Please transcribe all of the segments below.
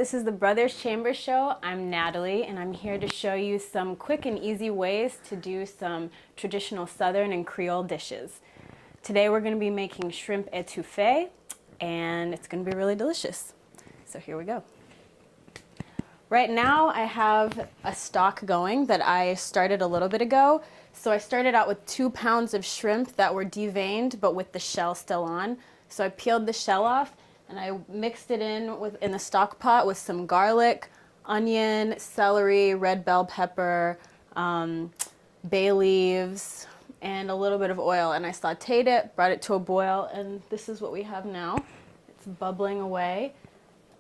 this is the Brothers Chamber Show. I'm Natalie, and I'm here to show you some quick and easy ways to do some traditional Southern and Creole dishes. Today we're going to be making shrimp etoufe, and it's going to be really delicious. So here we go. Right now I have a stock going that I started a little bit ago. So I started out with 2 pounds of shrimp that were deveined, but with the shell still on. So I peeled the shell off, and I mixed it in the stock pot with some garlic, onion, celery, red bell pepper, bay leaves, and a little bit of oil. And I sauteed it, brought it to a boil, and this is what we have now. It's bubbling away.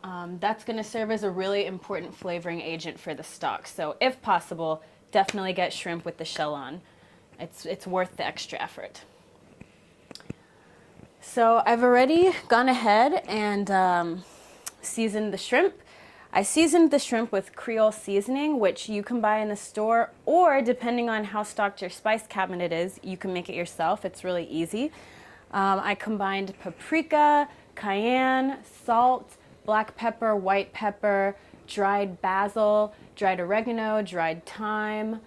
That's going to serve as a really important flavoring agent for the stock. So if possible, definitely get shrimp with the shell on. It's worth the extra effort. So I've already gone ahead and seasoned the shrimp. I seasoned the shrimp with Creole seasoning, which you can buy in the store, or depending on how stocked your spice cabinet is, you can make it yourself. It's really easy. I combined paprika, cayenne, salt, black pepper, white pepper, dried basil, dried oregano, dried thyme.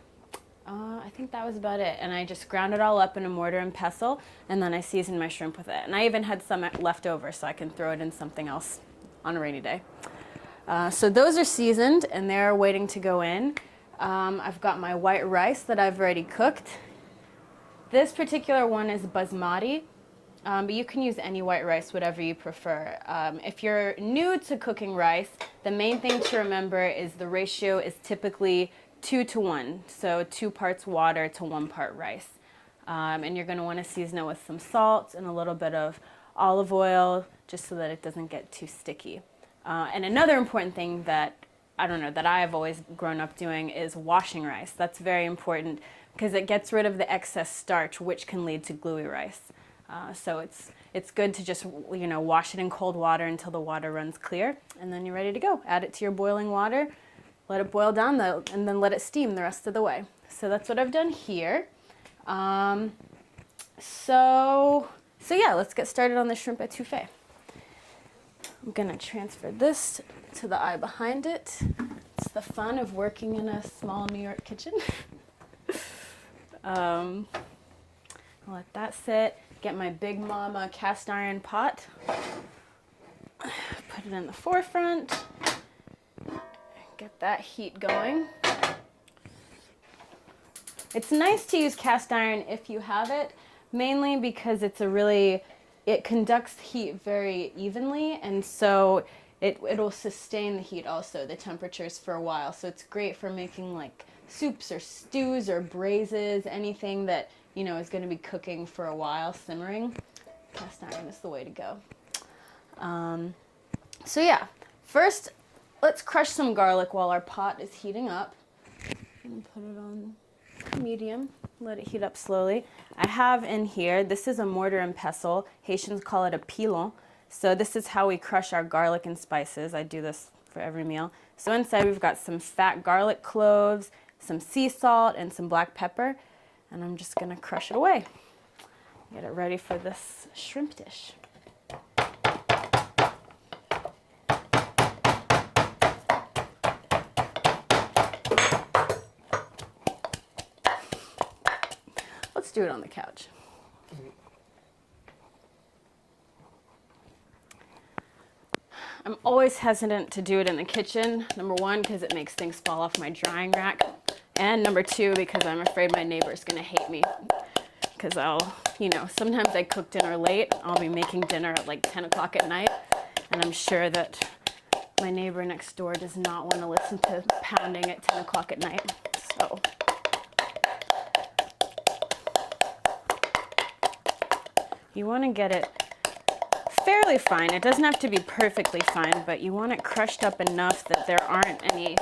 I think that was about it. And I just ground it all up in a mortar and pestle, and then I seasoned my shrimp with it. And I even had some left over, so I can throw it in something else on a rainy day. So those are seasoned, and they're waiting to go in. I've got my white rice that I've already cooked. This particular one is basmati, but you can use any white rice, whatever you prefer. If you're new to cooking rice, the main thing to remember is the ratio is typically 2 to 1, so 2 parts water to 1 part rice. And you're going to want to season it with some salt and a little bit of olive oil, just so that it doesn't get too sticky. And another important thing that I've always grown up doing is washing rice. That's very important because it gets rid of the excess starch, which can lead to gluey rice. So it's good to just wash it in cold water until the water runs clear, and then you're ready to go. Add it to your boiling water. Let it boil down, and then let it steam the rest of the way. So that's what I've done here. So yeah, let's get started on the shrimp etoufe. I'm gonna transfer this to the eye behind it. It's the fun of working in a small New York kitchen. I'll let that sit. Get my Big Mama cast iron pot. Put it in the forefront. Get that heat going. It's nice to use cast iron if you have it, mainly because it conducts heat very evenly, and so it'll sustain the heat also, the temperatures, for a while. So it's great for making like soups or stews or braises, anything that is going to be cooking for a while, simmering. Cast iron is the way to go. So yeah, first, let's crush some garlic while our pot is heating up. And put it on medium, let it heat up slowly. I have in here, this is a mortar and pestle. Haitians call it a pilon. So this is how we crush our garlic and spices. I do this for every meal. So inside we've got some fat garlic cloves, some sea salt, and some black pepper. And I'm just gonna crush it away. Get it ready for this shrimp dish. Let's do it on the couch. I'm always hesitant to do it in the kitchen. Number 1, because it makes things fall off my drying rack. And number 2, because I'm afraid my neighbor's gonna hate me. Because sometimes I cook dinner late. I'll be making dinner at like 10 o'clock at night. And I'm sure that my neighbor next door does not want to listen to pounding at 10 o'clock at night. So. You want to get it fairly fine. It doesn't have to be perfectly fine, but you want it crushed up enough that there aren't any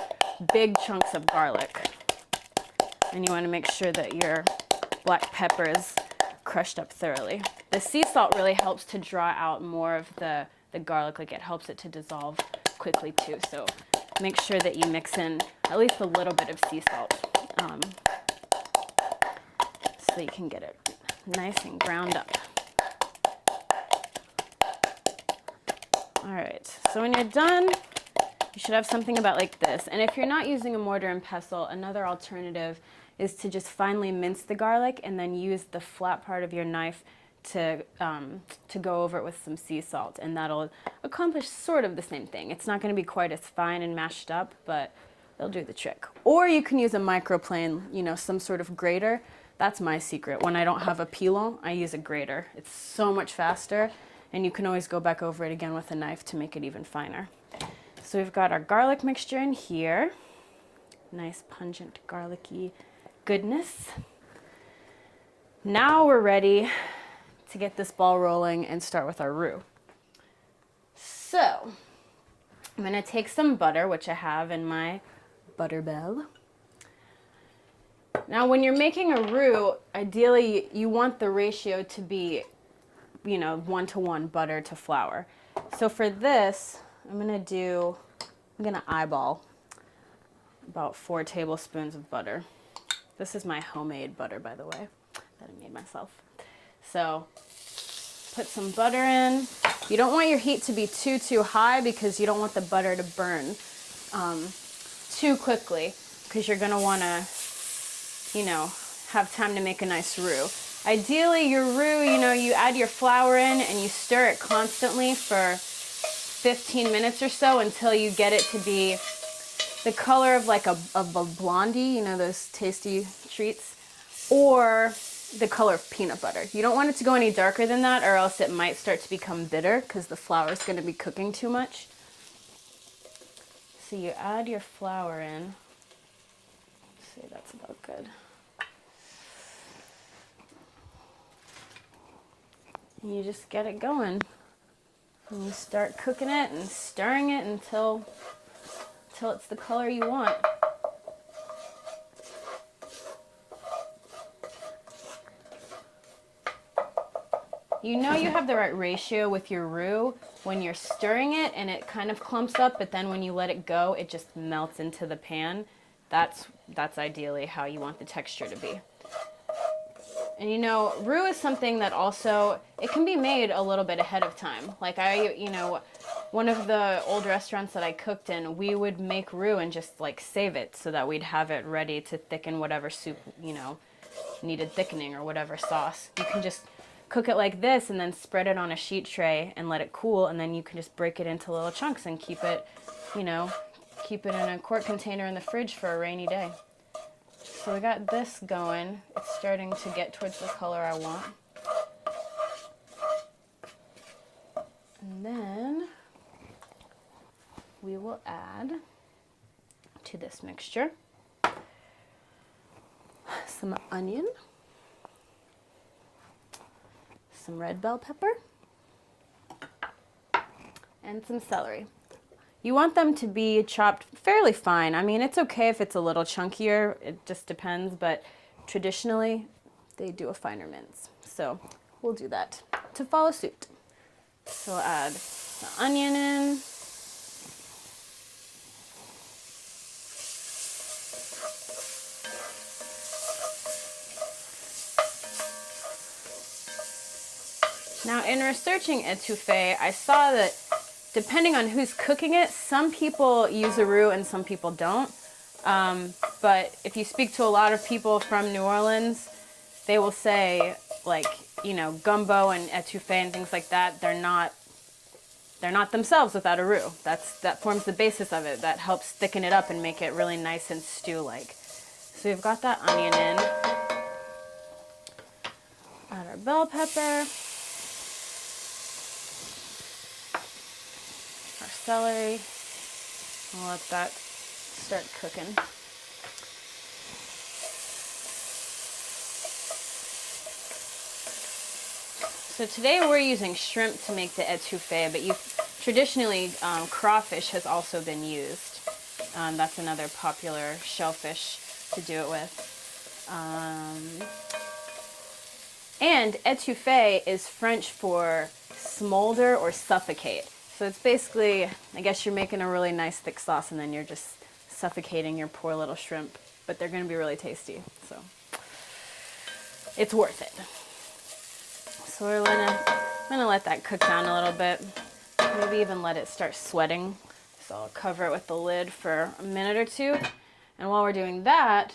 big chunks of garlic. And you want to make sure that your black pepper is crushed up thoroughly. The sea salt really helps to draw out more of the garlic, like it helps it to dissolve quickly too. So make sure that you mix in at least a little bit of sea salt so you can get it nice and ground up. All right, so when you're done, You should have something about like this. And if you're not using a mortar and pestle, another alternative is to just finely mince the garlic and then use the flat part of your knife to go over it with some sea salt, and that'll accomplish sort of the same thing. It's not going to be quite as fine and mashed up, but it'll do the trick. Or you can use a microplane, you know, some sort of grater. That's my secret. When I don't have a pilon, I use a grater. It's so much faster, and you can always go back over it again with a knife to make it even finer. So we've got our garlic mixture in here. Nice pungent garlicky goodness. Now we're ready to get this ball rolling and start with our roux. So I'm gonna take some butter, which I have in my butter bell. Now when you're making a roux, ideally you want the ratio to be, you know, 1-to-1 butter to flour. So for this, I'm gonna eyeball about 4 tablespoons of butter. This is my homemade butter, by the way, that I made myself. So put some butter in. You don't want your heat to be too high because you don't want the butter to burn too quickly, because you're gonna wanna, you know, have time to make a nice roux. Ideally your roux, you know, you add your flour in and you stir it constantly for 15 minutes or so until you get it to be the color of like a blondie, you know, those tasty treats, or the color of peanut butter. You don't want it to go any darker than that, or else it might start to become bitter because the flour is going to be cooking too much. So you add your flour in. Let's see, that's about good. And you just get it going. And you start cooking it and stirring it until it's the color you want. You know you have the right ratio with your roux when you're stirring it and it kind of clumps up, but then when you let it go, it just melts into the pan. That's ideally how you want the texture to be. And you know, roux is something that also, it can be made a little bit ahead of time. Like one of the old restaurants that I cooked in, we would make roux and just like save it so that we'd have it ready to thicken whatever soup, you know, needed thickening or whatever sauce. You can just cook it like this and then spread it on a sheet tray and let it cool, and then you can just break it into little chunks and keep it, you know, keep it in a quart container in the fridge for a rainy day. So we got this going. It's starting to get towards the color I want. And then we will add to this mixture some onion, some red bell pepper, and some celery. You want them to be chopped fairly fine. I mean, it's okay if it's a little chunkier, it just depends, but traditionally they do a finer mince. So we'll do that to follow suit. So we'll add the onion in. Now in researching etoufe, I saw that depending on who's cooking it, some people use a roux and some people don't. But if you speak to a lot of people from New Orleans, they will say, like, you know, gumbo and etoufe and things like that, they're not themselves without a roux. That forms the basis of it. That helps thicken it up and make it really nice and stew-like. So we've got that onion in. Add our bell pepper. Celery. I'll let that start cooking. So today we're using shrimp to make the etoufe, but traditionally crawfish has also been used. That's another popular shellfish to do it with. And etoufe is French for smolder or suffocate. So it's basically, I guess you're making a really nice thick sauce and then you're just suffocating your poor little shrimp, but they're going to be really tasty, so it's worth it. So I'm gonna let that cook down a little bit, maybe even let it start sweating So I'll cover it with the lid for a minute or two. And while we're doing that,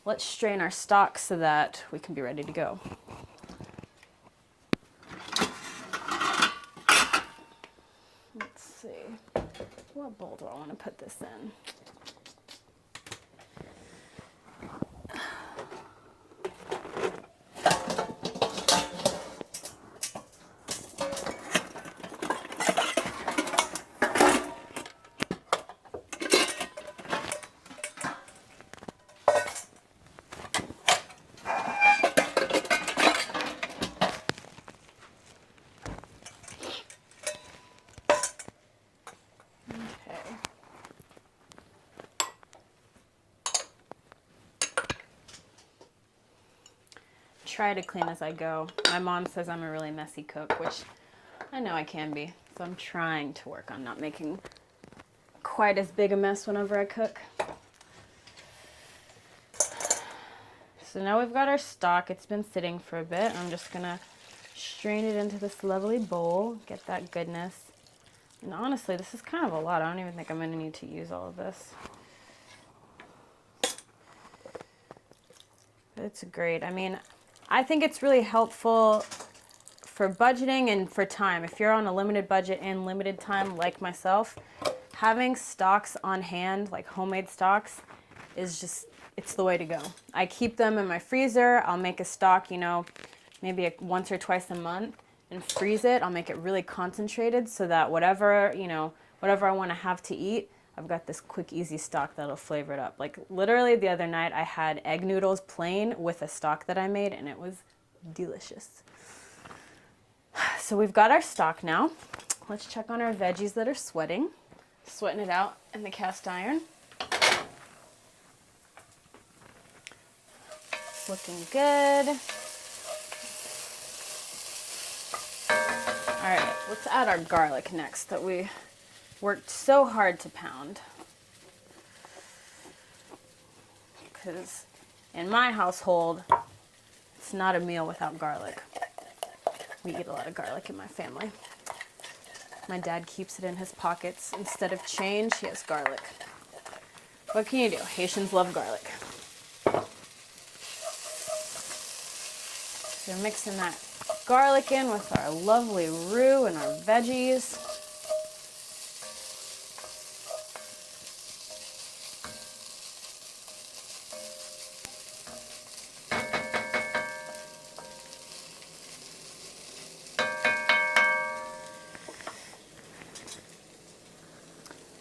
let's strain our stock so that we can be ready to go. Let's see, what bowl do I want to put this in? Try to clean as I go. My mom says I'm a really messy cook, which I know I can be. So I'm trying to work on not making quite as big a mess whenever I cook. So now we've got our stock. It's been sitting for a bit. I'm just gonna strain it into this lovely bowl, get that goodness. And honestly, this is kind of a lot. I don't even think I'm gonna need to use all of this. But it's great. I mean, I think it's really helpful for budgeting and for time. If you're on a limited budget and limited time like myself, having stocks on hand, like homemade stocks, is just, it's the way to go. I keep them in my freezer. I'll make a stock, you know, maybe once or twice a month and freeze it. I'll make it really concentrated so that whatever, you know, whatever I want to have to eat, I've got this quick, easy stock that'll flavor it up. Like literally the other night I had egg noodles plain with a stock that I made and it was delicious. So we've got our stock now. Let's check on our veggies that are sweating. Sweating it out in the cast iron. It's looking good. All right, let's add our garlic next that we worked so hard to pound. Because in my household, it's not a meal without garlic. We eat a lot of garlic in my family. My dad keeps it in his pockets. Instead of change, he has garlic. What can you do? Haitians love garlic. So we're mixing that garlic in with our lovely roux and our veggies.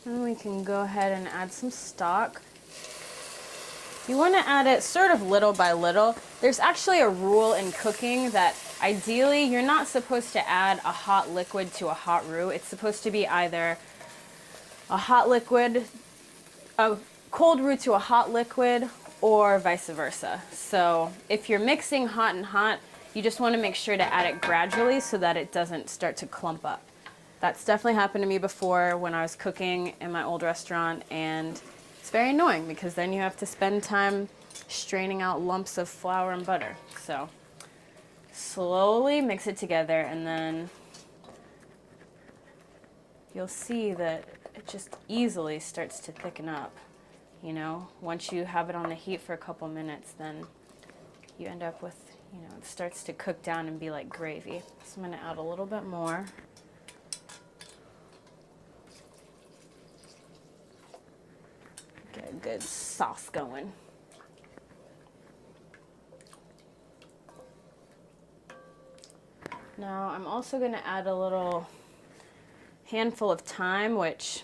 And we can go ahead and add some stock. You want to add it sort of little by little. There's actually a rule in cooking that ideally you're not supposed to add a hot liquid to a hot roux. It's supposed to be either a hot liquid, a cold roux to a hot liquid, or vice versa. So if you're mixing hot and hot, you just want to make sure to add it gradually so that it doesn't start to clump up. That's definitely happened to me before when I was cooking in my old restaurant, and it's very annoying because then you have to spend time straining out lumps of flour and butter. So slowly mix it together and then you'll see that it just easily starts to thicken up. You know, once you have it on the heat for a couple minutes, then you end up with, you know, it starts to cook down and be like gravy. So I'm going to add a little bit more. Get a good sauce going. Now I'm also going to add a little handful of thyme, which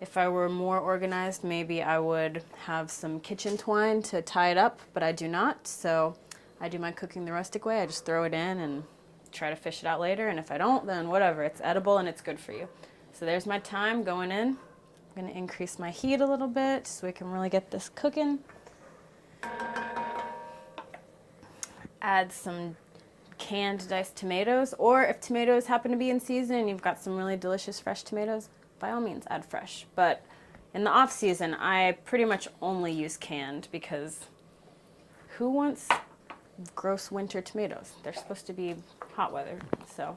if I were more organized, maybe I would have some kitchen twine to tie it up, but I do not. So I do my cooking the rustic way. I just throw it in and try to fish it out later. And if I don't, then whatever, it's edible and it's good for you. So there's my thyme going in. I'm going to increase my heat a little bit so we can really get this cooking. Add some canned diced tomatoes, or if tomatoes happen to be in season and you've got some really delicious fresh tomatoes, by all means add fresh. But in the off season, I pretty much only use canned because who wants gross winter tomatoes? They're supposed to be hot weather. So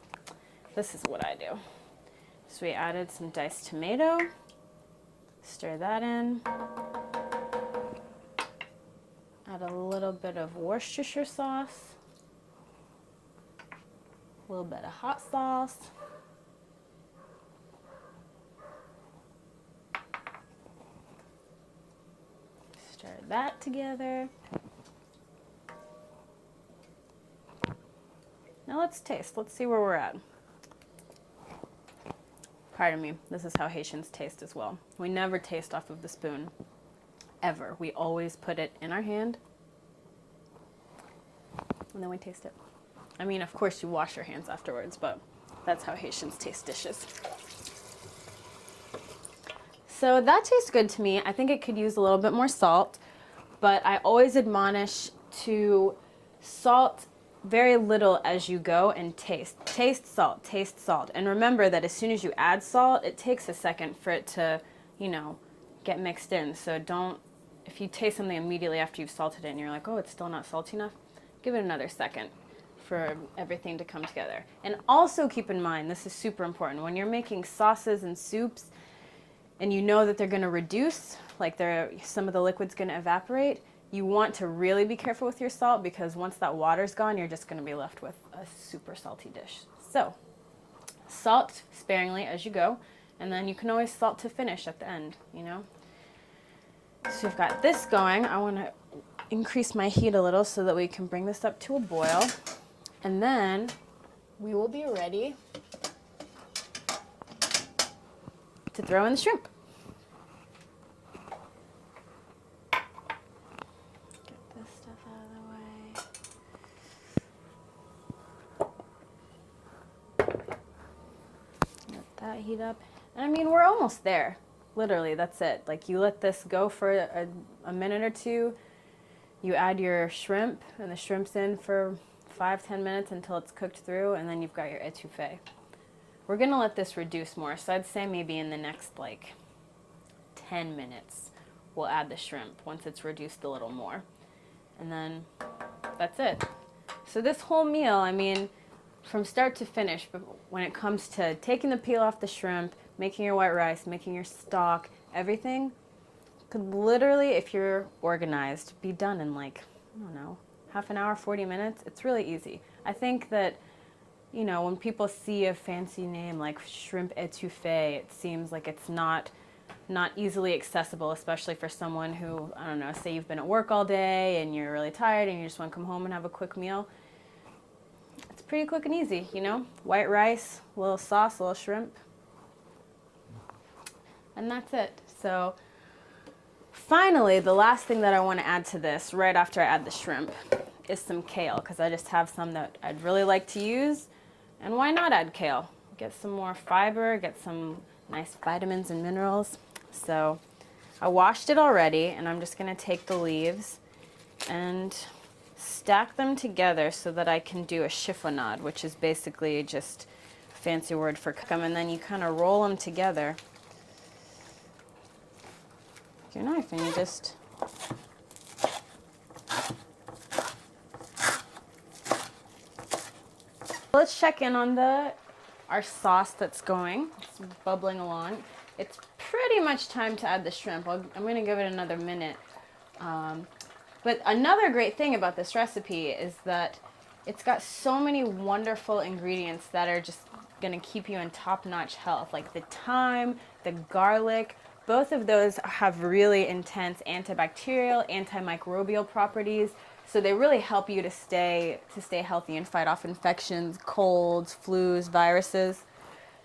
this is what I do. So we added some diced tomato. Stir that in. Add a little bit of Worcestershire sauce. A little bit of hot sauce. Stir that together. Now let's taste. Let's see where we're at. Pardon me, this is how Haitians taste as well. We never taste off of the spoon, ever. We always put it in our hand, and then we taste it. I mean, of course you wash your hands afterwards, but that's how Haitians taste dishes. So that tastes good to me. I think it could use a little bit more salt, but I always admonish to salt very little as you go and taste. Taste salt, taste salt. And remember that as soon as you add salt, it takes a second for it to, you know, get mixed in. So don't, if you taste something immediately after you've salted it and you're like, oh, it's still not salty enough, give it another second for everything to come together. And also keep in mind, this is super important, when you're making sauces and soups and you know that they're gonna reduce, like some of the liquid's gonna evaporate, you want to really be careful with your salt, because once that water's gone, you're just going to be left with a super salty dish. So, salt sparingly as you go, and then you can always salt to finish at the end, you know? So we've got this going. I want to increase my heat a little so that we can bring this up to a boil, and then we will be ready to throw in the shrimp. Heat up, and I mean, we're almost there. Literally, that's it. Like, you let this go for a minute or two, you add your shrimp, and the shrimp's in for 5-10 minutes until it's cooked through, and then you've got your etoufe. We're gonna let this reduce more, so I'd say maybe in the next like 10 minutes we'll add the shrimp once it's reduced a little more, and then that's it. So this whole meal, I mean, from start to finish, but when it comes to taking the peel off the shrimp, making your white rice, making your stock, everything could literally, if you're organized, be done in like, I don't know, half an hour, 40 minutes. It's really easy. I think that, you know, when people see a fancy name like shrimp etouffee, it seems like it's not easily accessible, especially for someone who, I don't know, say you've been at work all day and you're really tired and you just want to come home and have a quick meal. It's pretty quick and easy, you know? White rice, a little sauce, a little shrimp, and that's it. So finally, the last thing that I want to add to this, right after I add the shrimp, is some kale, because I just have some that I'd really like to use. And why not add kale? Get some more fiber, get some nice vitamins and minerals. So I washed it already, and I'm just going to take the leaves and stack them together so that I can do a chiffonade, which is basically just a fancy word for cook them, and then you kind of roll them together with your knife, and you just let's check in on our sauce that's going. It's bubbling along. It's pretty much time to add the shrimp. I'm going to give it another minute. But another great thing about this recipe is that it's got so many wonderful ingredients that are just going to keep you in top-notch health. Like the thyme, the garlic, both of those have really intense antibacterial, antimicrobial properties. So they really help you to stay healthy and fight off infections, colds, flus, viruses.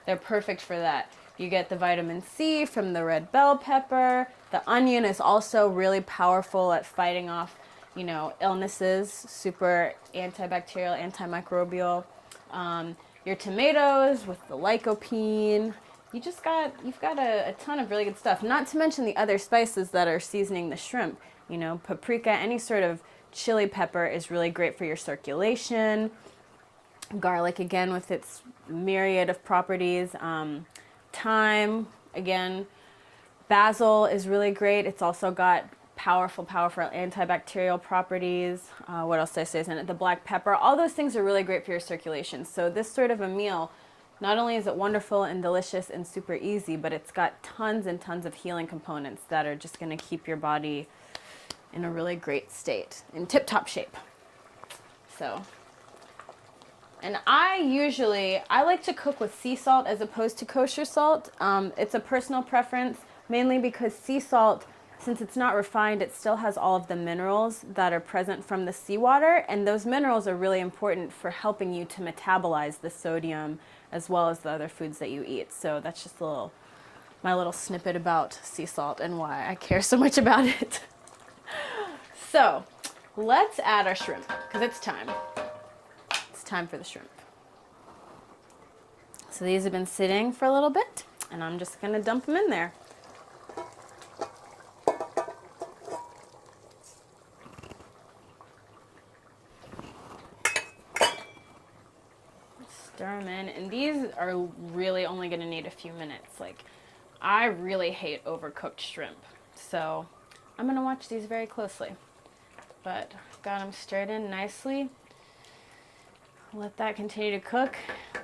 They're perfect for that. You get the vitamin C from the red bell pepper. The onion is also really powerful at fighting off, you know, illnesses, super antibacterial, antimicrobial. Your tomatoes with the lycopene. You've got a ton of really good stuff. Not to mention the other spices that are seasoning the shrimp. You know, paprika, any sort of chili pepper is really great for your circulation. Garlic, again, with its myriad of properties. Thyme, again. Basil is really great. It's also got powerful antibacterial properties. What else did I say is in it? The black pepper. All those things are really great for your circulation. So this sort of a meal Not only is it wonderful and delicious and super easy, but it's got tons and tons of healing components that are just going to keep your body in a really great state, in tip-top shape. So, and I like to cook with sea salt as opposed to kosher salt. It's a personal preference, mainly because sea salt, since it's not refined, it still has all of the minerals that are present from the seawater, and those minerals are really important for helping you to metabolize the sodium as well as the other foods that you eat. So that's just my little snippet about sea salt and why I care so much about it. So let's add our shrimp, because it's time. It's time for the shrimp. So these have been sitting for a little bit, and I'm just gonna dump them in there. Stir them in, and these are really only gonna need a few minutes. Like, I really hate overcooked shrimp, so I'm gonna watch these very closely. But got them stirred in nicely. Let that continue to cook.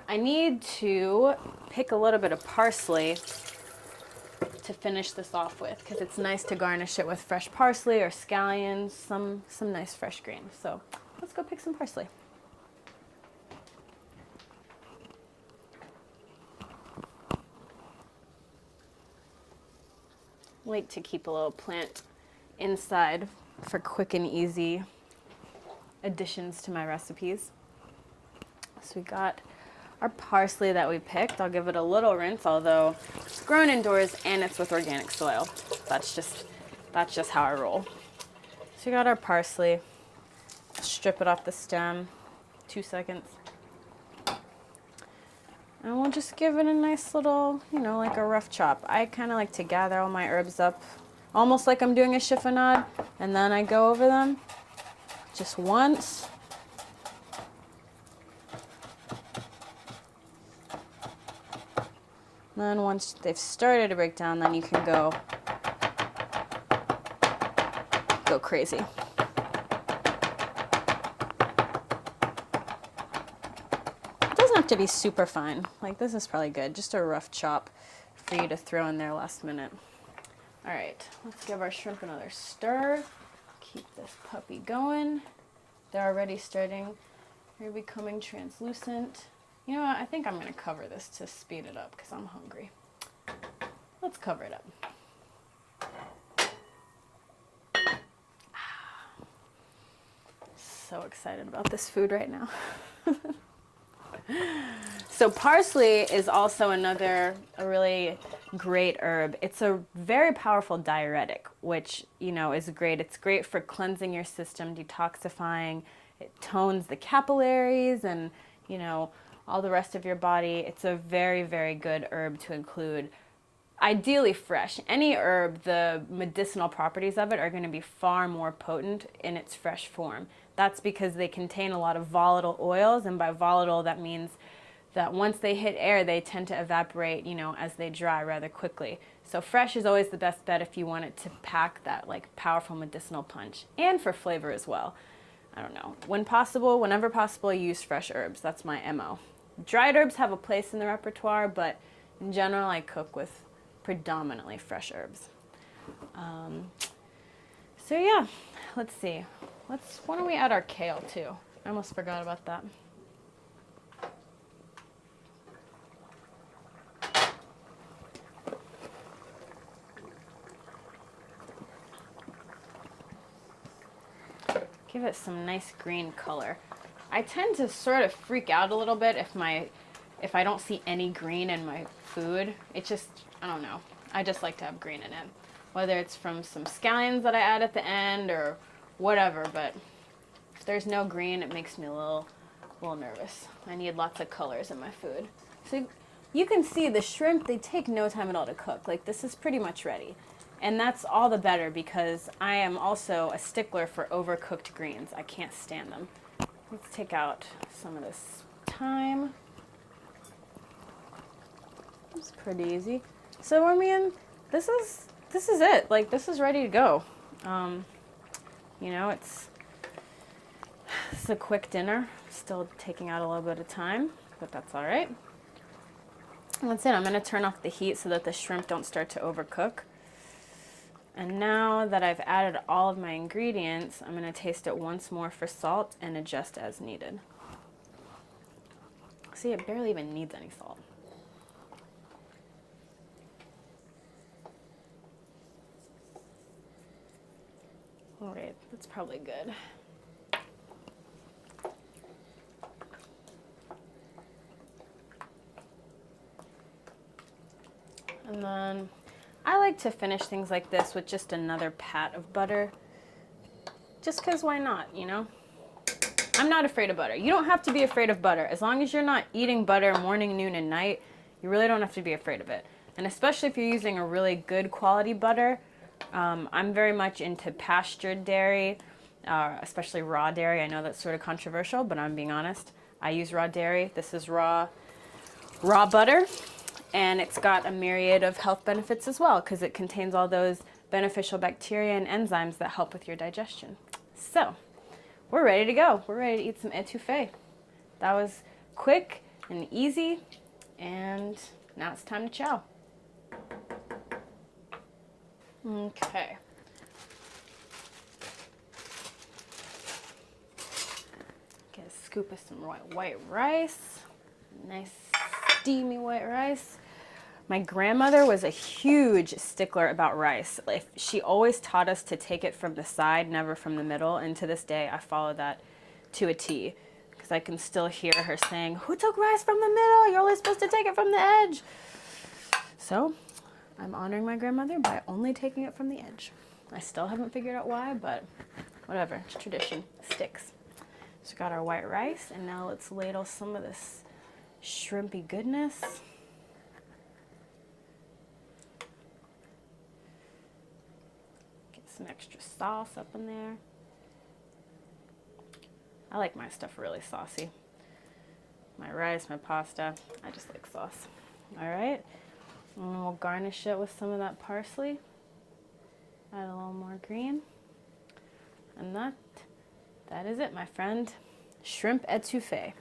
I need to pick a little bit of parsley to finish this off with, because it's nice to garnish it with fresh parsley or scallions, some nice fresh greens. So let's go pick some parsley. Like to keep a little plant inside for quick and easy additions to my recipes. So we got our parsley that we picked. I'll give it a little rinse, although it's grown indoors and it's with organic soil. That's just how I roll. So we got our parsley. Strip it off the stem. 2 seconds. And we'll just give it a nice little, like a rough chop. I kind of like to gather all my herbs up, almost like I'm doing a chiffonade, and then I go over them just once. Then once they've started to break down, then you can go crazy. It doesn't have to be super fine. Like, this is probably good. Just a rough chop for you to throw in there last minute. All right, let's give our shrimp another stir. Keep this puppy going. They're already starting. They're becoming translucent. You know what? I think I'm going to cover this to speed it up because I'm hungry. Let's cover it up. So excited about this food right now. So parsley is also a really great herb. It's a very powerful diuretic, which, is great. It's great for cleansing your system, detoxifying. It tones the capillaries and, all the rest of your body. It's a very, very good herb to include. Ideally fresh. Any herb, the medicinal properties of it are going to be far more potent in its fresh form. That's because they contain a lot of volatile oils, and by volatile that means that once they hit air, they tend to evaporate, as they dry rather quickly. So fresh is always the best bet if you want it to pack that powerful medicinal punch, and for flavor as well. I don't know. Whenever possible, use fresh herbs. That's my MO. Dried herbs have a place in the repertoire, but in general, I cook with predominantly fresh herbs. So yeah, let's see. Why don't we add our kale too? I almost forgot about that. Give it some nice green color. I tend to sort of freak out a little bit if I don't see any green in my food. I don't know. I just like to have green in it. Whether it's from some scallions that I add at the end or whatever, but if there's no green, it makes me a little nervous. I need lots of colors in my food. So you can see the shrimp, they take no time at all to cook. Like, this is pretty much ready. And that's all the better because I am also a stickler for overcooked greens. I can't stand them. Let's take out some of this thyme. It's pretty easy. So, this is it. Like, this is ready to go. It's a quick dinner. Still taking out a little bit of time, but that's all right. That's it. I'm going to turn off the heat so that the shrimp don't start to overcook. And now that I've added all of my ingredients, I'm going to taste it once more for salt and adjust as needed. See, it barely even needs any salt. All right, that's probably good. And then I like to finish things like this with just another pat of butter. Just because why not, you know? I'm not afraid of butter. You don't have to be afraid of butter. As long as you're not eating butter morning, noon, and night, you really don't have to be afraid of it. And especially if you're using a really good quality butter. I'm very much into pastured dairy, especially raw dairy. I know that's sort of controversial, but I'm being honest. I use raw dairy. This is raw butter. And it's got a myriad of health benefits as well because it contains all those beneficial bacteria and enzymes that help with your digestion. So, we're ready to go. We're ready to eat some etoufe. That was quick and easy, and now it's time to chow. Okay. Get a scoop of some white rice. Nice steamy white rice. My grandmother was a huge stickler about rice. She always taught us to take it from the side, never from the middle. And to this day, I follow that to a T. Because I can still hear her saying, "Who took rice from the middle? You're only supposed to take it from the edge." So I'm honoring my grandmother by only taking it from the edge. I still haven't figured out why, but whatever. It's tradition. It sticks. So we got our white rice, and now let's ladle some of this shrimpy goodness. Some extra sauce up in there. I like my stuff really saucy. My rice, my pasta, I just like sauce. All right, and we'll garnish it with some of that parsley. Add a little more green. And that is it, my friend. Shrimp etouffee.